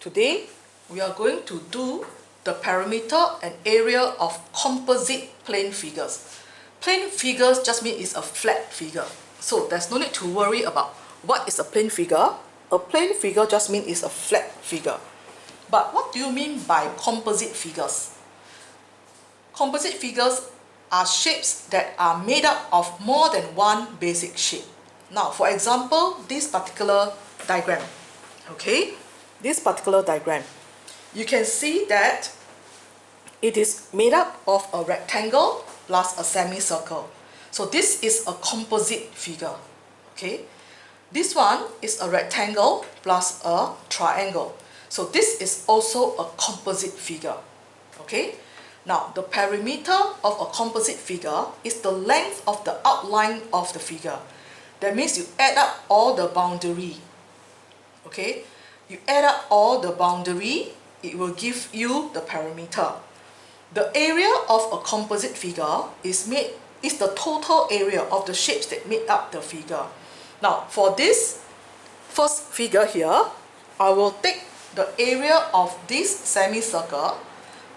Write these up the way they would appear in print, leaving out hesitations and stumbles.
Today we are going to do the perimeter and area of composite plane figures. Plane figures just means it's a flat figure. So there's no need to worry about what is a plane figure. A plane figure just means it's a flat figure. But what do you mean by composite figures? Composite figures are shapes that are made up of more than one basic shape. Now, for example, this particular diagram, okay? This particular diagram, you can see that it is made up of a rectangle plus a semicircle. So this is a composite figure, okay? This one is a rectangle plus a triangle. So this is also a composite figure, okay? Now, the perimeter of a composite figure is the length of the outline of the figure. That means you add up all the boundary, okay? You add up all the boundary, it will give you the perimeter. The area of a composite figure is the total area of the shapes that make up the figure. Now, for this first figure here, I will take the area of this semicircle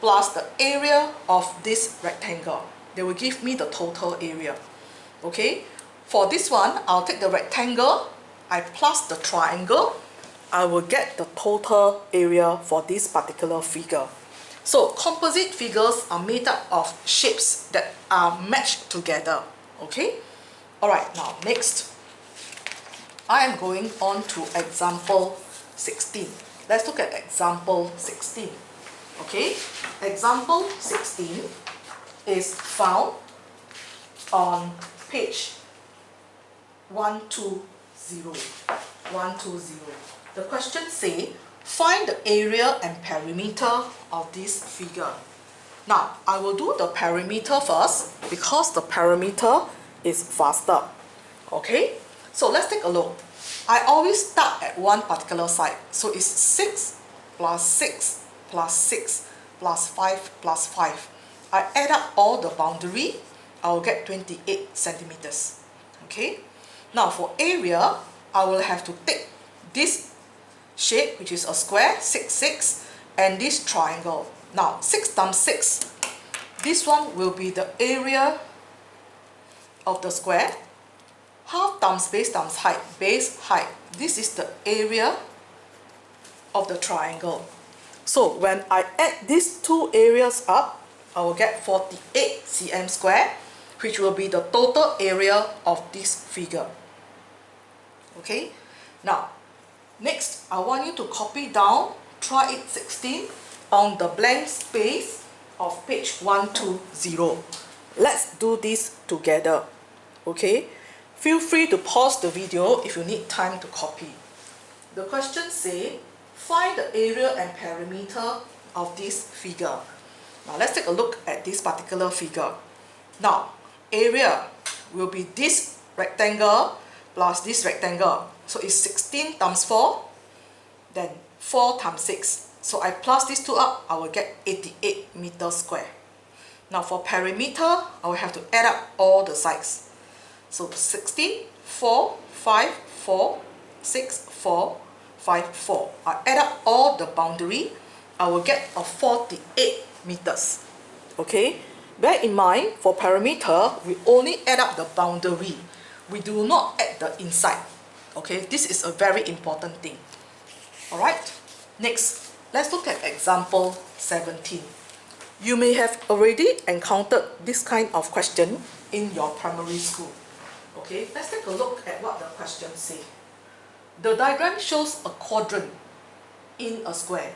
plus the area of this rectangle. They will give me the total area. Okay? For this one, I'll take the rectangle, I plus the triangle, I will get the total area for this particular figure. So composite figures are made up of shapes that are matched together. Okay? Alright, now next, I am going on to example 16. Let's look at example 16. Okay? Example 16 is found on page 120. The question says, find the area and perimeter of this figure. Now, I will do the perimeter first because the perimeter is faster. Okay? So let's take a look. I always start at one particular side. So it's 6 plus 6 plus 6 plus 5 plus 5. I add up all the boundary, I will get 28 centimeters. Okay? Now for area, I will have to take this shape, which is a square, 6, 6, and this triangle. Now 6 times 6, this one will be the area of the square. Half times base height, this is the area of the triangle. So when I add these two areas up, I will get 48 cm square, which will be the total area of this figure. Okay? Now, next, I want you to copy down, try it 16 on the blank space of page 120. Let's do this together. Okay? Feel free to pause the video if you need time to copy. The question says, find the area and perimeter of this figure. Now let's take a look at this particular figure. Now, area will be this rectangle plus this rectangle. So it's 16 times 4, then 4 times 6. So I plus these two up, I will get 88 meters square. Now for perimeter, I will have to add up all the sides. So 16, 4, 5, 4, 6, 4, 5, 4. I add up all the boundary, I will get a 48 meters. Okay? Bear in mind, for perimeter, we only add up the boundary. We do not add the inside. Okay? This is a very important thing. Alright? Next, let's look at example 17. You may have already encountered this kind of question in your primary school. Okay, let's take a look at what the question says. The diagram shows a quadrant in a square.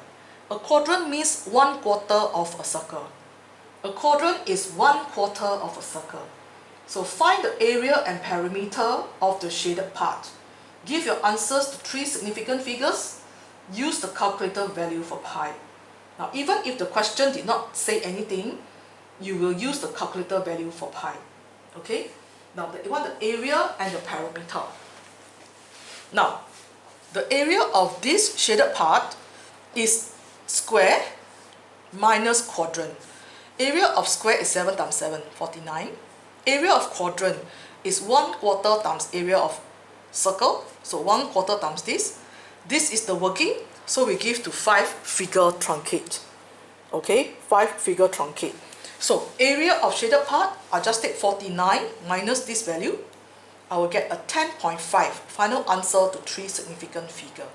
A quadrant means 1/4 of a circle. A quadrant is 1/4 of a circle. So find the area and perimeter of the shaded part. Give your answers to 3 significant figures. Use the calculator value for pi. Now, even if the question did not say anything, you will use the calculator value for pi. Okay? Now, you want the area and the perimeter. Now, the area of this shaded part is square minus quadrant. Area of square is 7 times 7, 49. Area of quadrant is 1/4 times area of circle. So 1/4 times this. This is the working. So we give to 5-figure truncate. Okay, 5-figure truncate. So area of shaded part, I just take 49 minus this value. I will get a 10.5, final answer to 3 significant figure.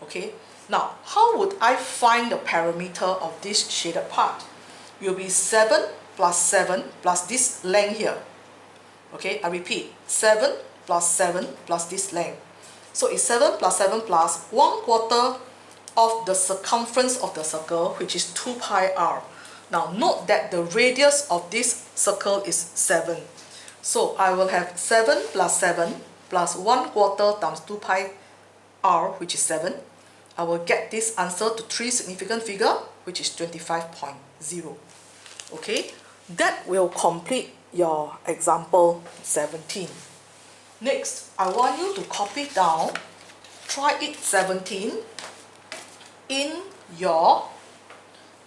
Okay, now how would I find the parameter of this shaded part? It will be 7 plus 7 plus this length here. Okay, I repeat, 7 plus 7 plus this length. So it's 7 plus 7 plus 1/4 of the circumference of the circle, which is 2 pi r. Now note that the radius of this circle is 7. So I will have 7 plus 7 plus 1/4 times 2 pi r, which is 7. I will get this answer to 3 significant figure, which is 25.0. Okay, that will complete your example 17. Next, I want you to copy down try it 17 in your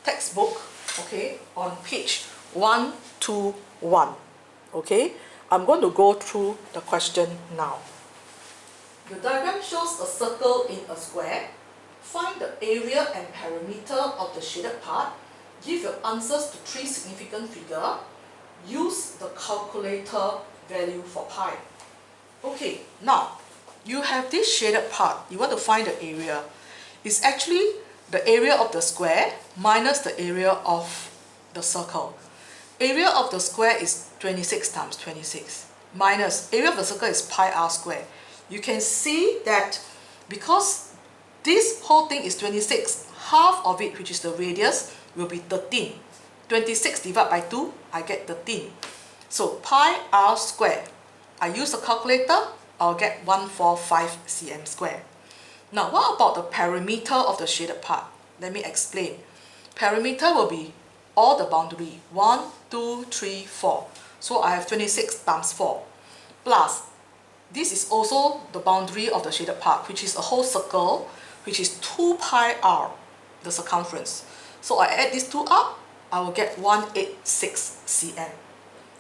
textbook, okay, on page 121. Okay, I'm going to go through the question now. The diagram shows a circle in a square. Find the area and perimeter of the shaded part. Give your answers to 3 significant figure. Use the calculator value for pi. Okay, now you have this shaded part. You want to find the area. It's actually the area of the square minus the area of the circle. Area of the square is 26 times 26 minus area of the circle is pi r square. You can see that because this whole thing is 26, half of it, which is the radius, will be 13. 26 divided by 2, I get 13. So pi r square, I use the calculator, I'll get 145 cm square. Now what about the perimeter of the shaded part? Let me explain. Perimeter will be all the boundary, 1, 2, 3, 4. So I have 26 times 4. Plus, this is also the boundary of the shaded part, which is a whole circle, which is 2 pi r, the circumference. So I add these two up, I will get 186 cm.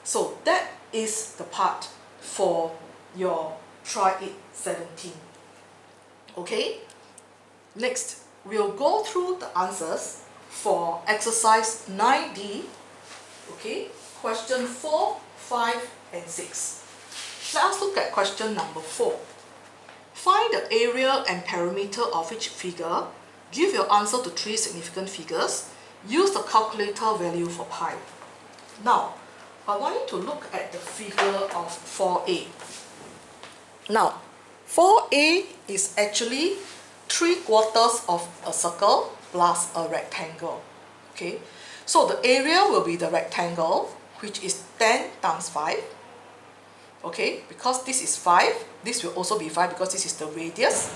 So that is the part for your try it 17. Okay, next we'll go through the answers for exercise 9D. Okay, question 4, 5 and 6. Let us look at question number 4. Find the area and perimeter of each figure. Give your answer to 3 significant figures. Use the calculator value for pi. Now, I want you to look at the figure of 4a. Now, 4a is actually 3/4 of a circle plus a rectangle. Okay, so the area will be the rectangle, which is 10 times 5. Okay, because this is 5, this will also be 5 because this is the radius.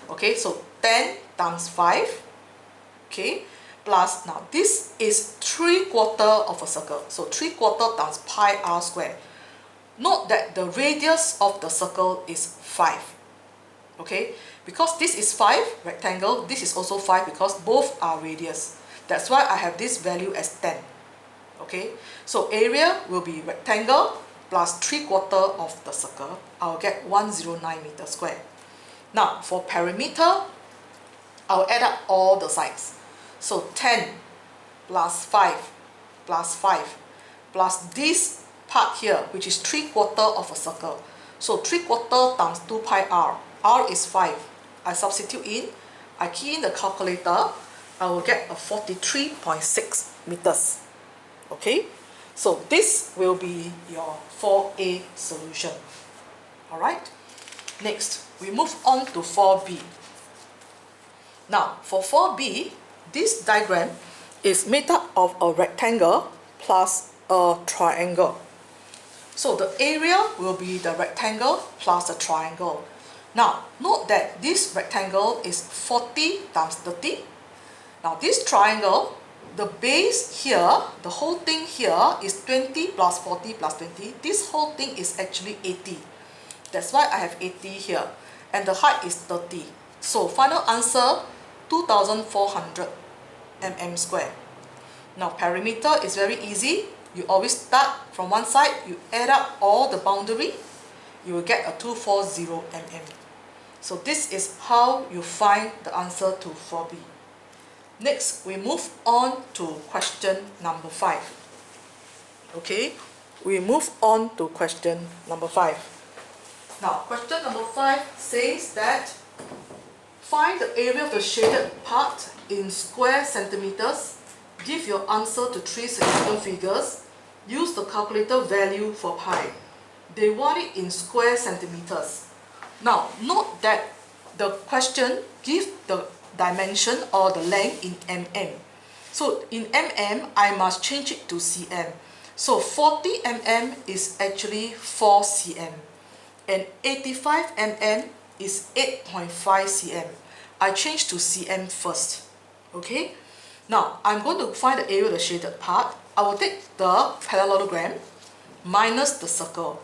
Okay, so 10 times 5. Okay, plus now this is 3/4 of a circle, so 3/4 times pi r square. Note that the radius of the circle is 5. Okay, because this is 5 rectangle, this is also 5 because both are radius. That's why I have this value as 10. Okay, so area will be rectangle plus 3/4 of the circle. I'll get 109 meters square. Now for perimeter, I'll add up all the sides. So 10 plus 5 plus 5 plus this part here, which is 3/4 of a circle. So 3/4 times 2 pi r. R is 5. I substitute in, I key in the calculator, I will get a 43.6 meters. Okay, so this will be your 4a solution. Alright, next we move on to 4b. Now for 4b, this diagram is made up of a rectangle plus a triangle. So the area will be the rectangle plus the triangle. Now note that this rectangle is 40 times 30. Now this triangle, the base here, the whole thing here is 20 plus 40 plus 20. This whole thing is actually 80. That's why I have 80 here. And the height is 30. So final answer, 2400 mm square. Now perimeter is very easy. You always start from one side, you add up all the boundary, you will get a 240 mm. So this is how you find the answer to 4B. Next, we move on to question number 5. Okay, we move on to question number 5. Now, question number 5 says that find the area of the shaded part in square centimeters. Give your answer to 3 significant figures. Use the calculator value for pi. They want it in square centimeters. Now, note that the question gives the dimension or the length in mm. So in mm, I must change it to cm. So 40 mm is actually 4 cm. And 85 mm is 8.5 cm. I change to cm first. Okay? Now, I'm going to find the area of the shaded part. I will take the parallelogram minus the circle.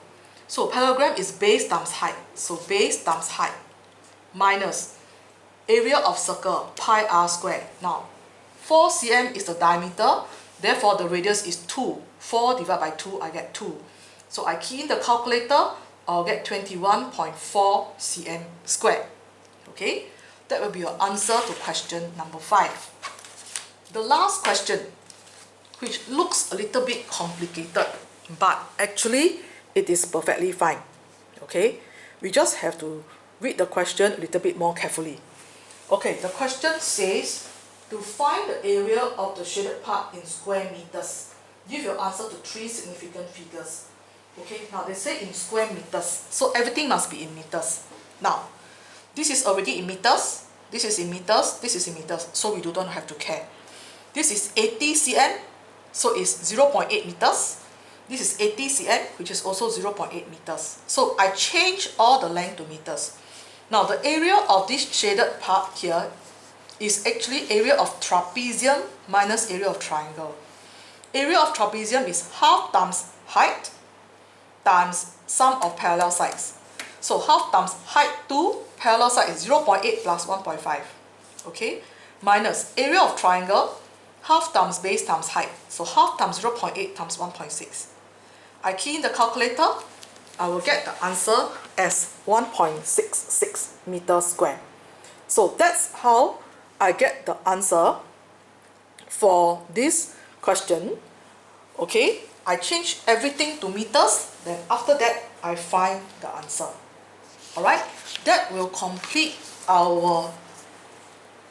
So parallelogram is base times height. So base times height minus area of circle, pi r squared. Now, 4 cm is the diameter. Therefore, the radius is 2. 4 divided by 2, I get 2. So I key in the calculator, I'll get 21.4 cm squared. Okay, that will be your answer to question number 5. The last question, which looks a little bit complicated, but actually it is perfectly fine. Okay, we just have to read the question a little bit more carefully. Okay, the question says to find the area of the shaded part in square meters. Give your answer to 3 significant figures. Okay, now they say in square meters, so everything must be in meters. Now, this is already in meters, this is in meters, this is in meters, so we don't have to care. This is 80 cm, so it's 0.8 meters. This is 80 cm, which is also 0.8 meters. So I change all the length to meters. Now the area of this shaded part here is actually area of trapezium minus area of triangle. Area of trapezium is half times height times sum of parallel sides. So half times height to parallel side is 0.8 plus 1.5. Okay, minus area of triangle, half times base times height. So half times 0.8 times 1.6. I key in the calculator, I will get the answer as 1.66 meters square. So that's how I get the answer for this question. Okay, I change everything to meters, then after that I find the answer. Alright, that will complete our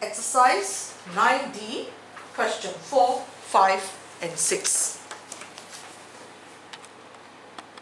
exercise 9D, question 4, 5 and 6.